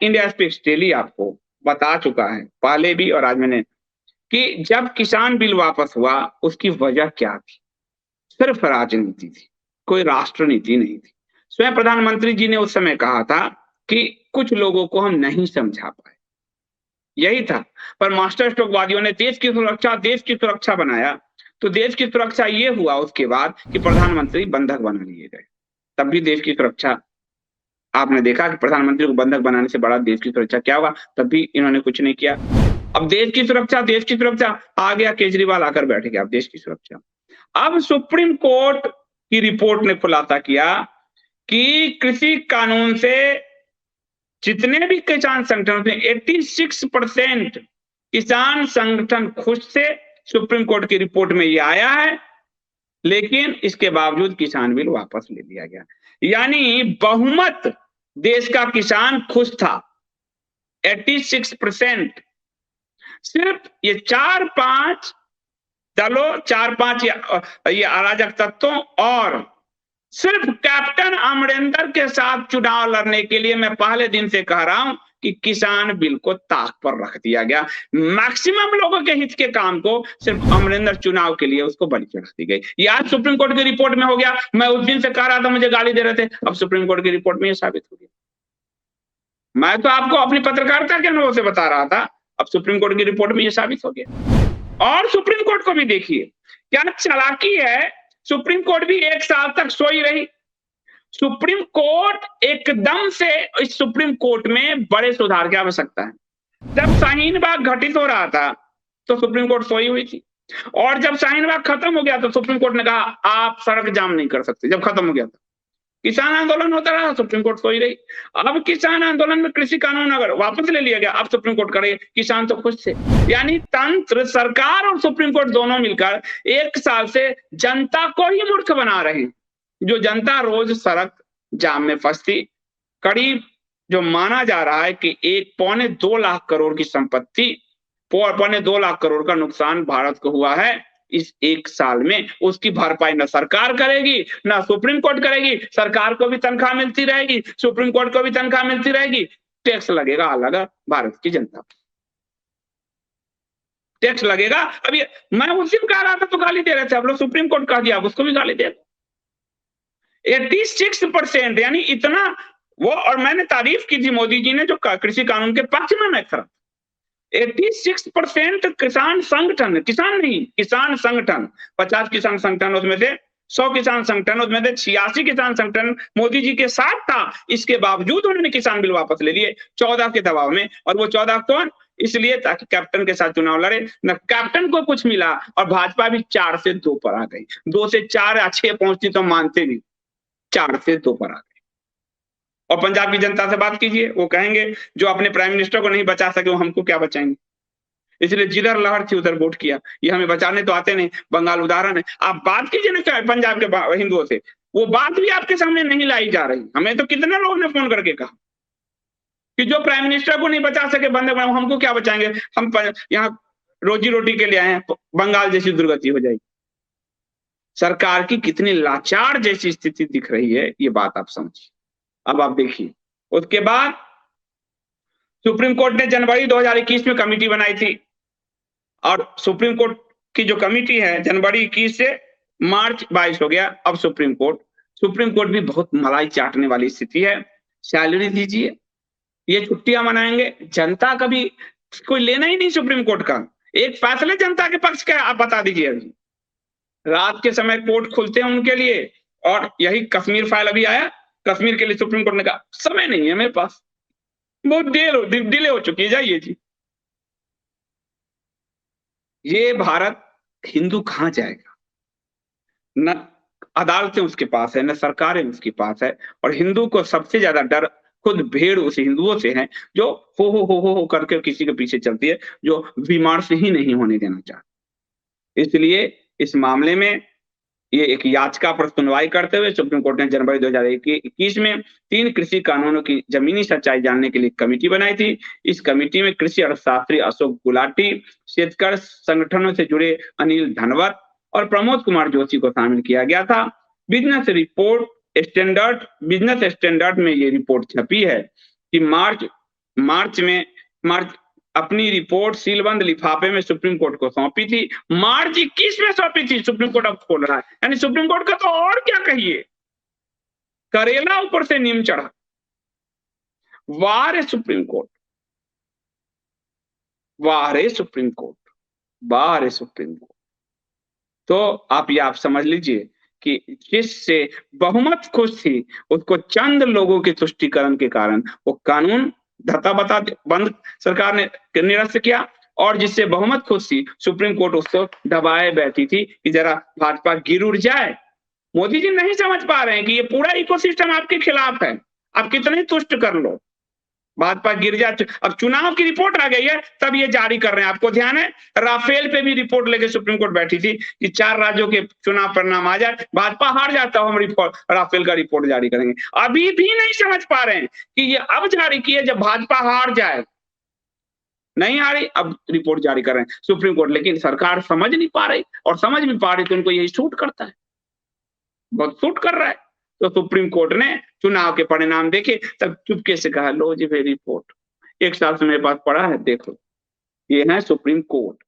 India speaks daily आपको बता चुका है पहले भी और आज मैंने, कि जब किसान बिल वापस हुआ उसकी वजह क्या थी? सिर्फ राजनीति थी, कोई राष्ट्र नीति नहीं थी। स्वयं प्रधानमंत्री जी ने उस समय कहा था कि कुछ लोगों को हम नहीं समझा पाए, यही था। पर मास्टर स्ट्रोकवादियों ने देश की सुरक्षा बनाया, तो देश की सुरक्षा ये हुआ उसके बाद कि प्रधानमंत्री बंधक बना लिए गए। तब भी देश की सुरक्षा, आपने देखा कि प्रधानमंत्री को बंधक बनाने से बड़ा देश की सुरक्षा क्या हुआ? तब भी इन्होंने कुछ नहीं किया। अब देश की सुरक्षा आ गया, केजरीवाल आकर बैठ गया, अब देश की सुरक्षा। अब सुप्रीम कोर्ट की रिपोर्ट ने खुलासा किया कि कृषि कानून से जितने भी किसान संगठन थे 86% किसान संगठन खुश थे। सुप्रीम कोर्ट की रिपोर्ट में ये आया है, लेकिन इसके बावजूद किसान बिल वापस ले लिया गया। यानी बहुमत देश का किसान खुश था, 86%। सिर्फ ये 4-5 दलों, 4-5 ये अराजक तत्वों और सिर्फ कैप्टन अमरिंदर के साथ चुनाव लड़ने के लिए मैं पहले दिन से कह रहा हूं कि किसान बिल को ताक पर रख दिया गया। मैक्सिमम लोगों के हित के काम को सिर्फ अमरिंदर चुनाव के लिए उसको बलि चढ़ा दी गई। ये आज सुप्रीम कोर्ट की रिपोर्ट में हो गया। मैं उस दिन से कह रहा था, मुझे गाली दे रहे थे, अब सुप्रीम कोर्ट की रिपोर्ट में ये साबित हो गया। मैं तो आपको अपनी पत्रकारिता के अनुभव से बता रहा था, अब सुप्रीम कोर्ट की रिपोर्ट में ये साबित हो गया। और सुप्रीम कोर्ट को भी देखिए क्या चालाकी है, सुप्रीम कोर्ट भी 1 साल तक सोई रही। सुप्रीम कोर्ट एकदम से, इस सुप्रीम कोर्ट में बड़े सुधार की आवश्यकता है। जब शाहीन बाग घटित हो रहा था तो सुप्रीम कोर्ट सोई हुई थी, और जब शाहीन बाग खत्म हो गया तो सुप्रीम कोर्ट ने कहा आप सड़क जाम नहीं कर सकते। जब खत्म हो गया था, किसान आंदोलन होता रहा, सुप्रीम कोर्ट सोई रही। अब किसान आंदोलन में कृषि कानून अगर वापस ले लिया गया, अब सुप्रीम कोर्ट करे, किसान तो खुश थे। यानी तंत्र, सरकार और सुप्रीम कोर्ट दोनों मिलकर 1 साल से जनता को ही मूर्ख बना रहे हैं। जो जनता रोज सड़क जाम में फंसती, करीब जो माना जा रहा है कि 1.25 लाख करोड़ की संपत्ति, 2.25 लाख करोड़ का नुकसान भारत को हुआ है इस 1 साल में, उसकी भरपाई न सरकार करेगी ना सुप्रीम कोर्ट करेगी। सरकार को भी तनख्वाह मिलती रहेगी, सुप्रीम कोर्ट को भी तनख्वाह मिलती रहेगी, टैक्स लगेगा अलग भारत की जनता, टैक्स लगेगा। अब ये मैं उस दिन कह रहा था तो गाली दे रहे थे, अब लोग सुप्रीम कोर्ट कह दिया, उसको भी गाली दे। 86% यानी इतना वो, और मैंने तारीफ की थी मोदी जी ने जो कृषि कानून के पक्ष में मैं खड़ा, 86% किसान संगठन, किसान नहीं, किसान संगठन, 50 किसान संगठन, उसमें से 100 किसान संगठन, उसमें से 86 किसान संगठन मोदी जी के साथ था। इसके बावजूद उन्होंने किसान बिल वापस ले लिए 14 के दबाव में। और वो 14 कौन? इसलिए ताकि कैप्टन के साथ चुनाव लड़े। न कैप्टन को कुछ मिला और भाजपा भी 4 से 2 पर आ गई। 2 से 4 या 6 पहुंचती तो मानते नहीं, 4 से 2 पर आ गई। और पंजाब की जनता से बात कीजिए, वो कहेंगे जो अपने प्राइम मिनिस्टर को नहीं बचा सके वो हमको क्या बचाएंगे। इसलिए जिधर लहर थी उधर वोट किया। ये हमें बचाने तो आते नहीं, बंगाल उदाहरण है। आप बात कीजिए ना पंजाब के हिंदुओं से, वो बात भी आपके सामने नहीं लाई जा रही। हमें तो कितने लोगों ने फोन करके कहा कि जो प्राइम मिनिस्टर को नहीं बचा सके बंधक बनाओ, हमको क्या बचाएंगे, हम यहाँ रोजी रोटी के लिए आए हैं, बंगाल जैसी दुर्गति हो जाएगी। सरकार की कितनी लाचार जैसी स्थिति दिख रही है, ये बात आप समझिए। अब आप देखिए, उसके बाद सुप्रीम कोर्ट ने जनवरी 2021 में कमेटी बनाई थी, और सुप्रीम कोर्ट की जो कमेटी है जनवरी 21 से मार्च 22 हो गया। अब सुप्रीम कोर्ट भी बहुत मलाई चाटने वाली स्थिति है। सैलरी दीजिए, ये छुट्टियां मनाएंगे, जनता का भी कोई लेना ही नहीं सुप्रीम कोर्ट का। एक फैसले जनता के पक्ष का आप बता दीजिए। अभी रात के समय कोर्ट खुलते हैं उनके लिए, और यही कश्मीर फाइल अभी आया, कश्मीर के लिए सुप्रीम कोर्ट ने कहा समय नहीं है मेरे पास, बहुत डिले हो चुकी है, जाइए जी। ये भारत हिंदू कहां जाएगा? न अदालतें उसके पास है, न सरकारें उसके पास है, और हिंदू को सबसे ज्यादा डर खुद भेड़ उस हिंदुओं से है जो हो करके किसी के पीछे चलती है, जो बीमार से ही नहीं होने देना चाहती। इसलिए इस मामले में ये एक याचिका पर सुनवाई करते हुए सुप्रीम कोर्ट ने जनवरी 2021 में 3 कृषि कानूनों की जमीनी सच्चाई जानने के लिए कमेटी बनाई थी। इस कमेटी में कृषि अर्थशास्त्री अशोक गुलाटी, शेतकर संगठनों से जुड़े अनिल धनवत और प्रमोद कुमार जोशी को शामिल किया गया था। बिजनेस स्टैंडर्ड में ये रिपोर्ट छपी है कि मार्च मार्च अपनी रिपोर्ट सीलबंद लिफाफे में सुप्रीम कोर्ट को सौंपी थी, मार्च 21 में सौंपी थी, सुप्रीम कोर्ट अब खोल रहा है। यानी सुप्रीम कोर्ट का तो और क्या कहिए, करेला ऊपर से नीम चढ़ा। वाह रे सुप्रीम कोर्ट, वाह रे सुप्रीम कोर्ट, वाह रे सुप्रीम कोर्ट। तो आप समझ लीजिए कि जिससे बहुमत खुश थी, उसको चंद लोगों के तुष्टीकरण के कारण वो कानून धता बता बंद सरकार ने निरस्त किया, और जिससे बहुमत खुश थी, सुप्रीम कोर्ट उसको दबाए बैठी थी कि जरा भाजपा गिर उड़ जाए। मोदी जी नहीं समझ पा रहे हैं कि ये पूरा इकोसिस्टम आपके खिलाफ है, आप कितने तुष्ट कर लो, भाजपा गिर जाए। अब चुनाव की रिपोर्ट आ गई है, तब ये जारी कर रहे हैं। आपको ध्यान है, राफेल पे भी रिपोर्ट लेके सुप्रीम कोर्ट बैठी थी कि 4 राज्यों के चुनाव परिणाम आ जाए, भाजपा हार जाता हो, हम रिपोर्ट राफेल का रिपोर्ट जारी करेंगे। अभी भी नहीं समझ पा रहे हैं कि ये अब जारी किए जब भाजपा हार जाए। नहीं आ रही, अब रिपोर्ट जारी कर रहे हैं सुप्रीम कोर्ट, लेकिन सरकार समझ नहीं पा रही, और समझ भी पा रही तो उनको यही सूट करता है, बहुत सूट कर रहा है। तो सुप्रीम कोर्ट ने चुनाव के परिणाम देखे, तब चुपके से कहा लो जी भाई रिपोर्ट, 1 साल से मेरे पास पड़ा है, देख लो। ये है सुप्रीम कोर्ट।